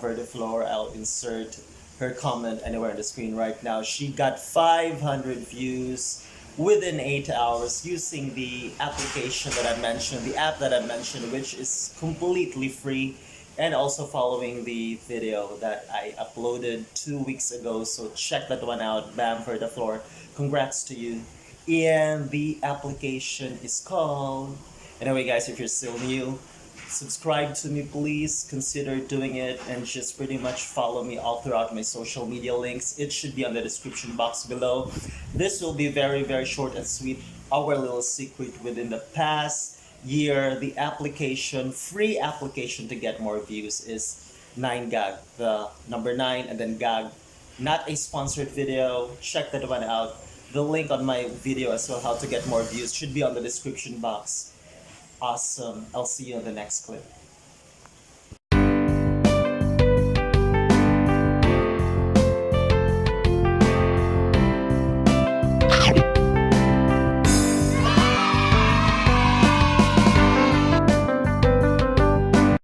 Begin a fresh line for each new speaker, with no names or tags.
Verdiflor. I'll insert her comment anywhere on the screen right now. She got 500 views within 8 hours using the application that I mentioned, the app that I mentioned, which is completely free, and also following the video that I uploaded 2 weeks ago. So check that one out. Bam Verdiflor. Congrats to you. And the application is called. Anyway, guys, if you're still new, subscribe to me, please. Consider doing it and just pretty much follow me all throughout my social media links. It should be on the description box below. This will be very, very short and sweet. Our little secret within the past year, the application, free application to get more views is 9gag, the number 9 and then gag. Not a sponsored video. Check that one out. The link on my video as well, how to get more views, should be on the description box. Awesome. I'll see you in the next clip.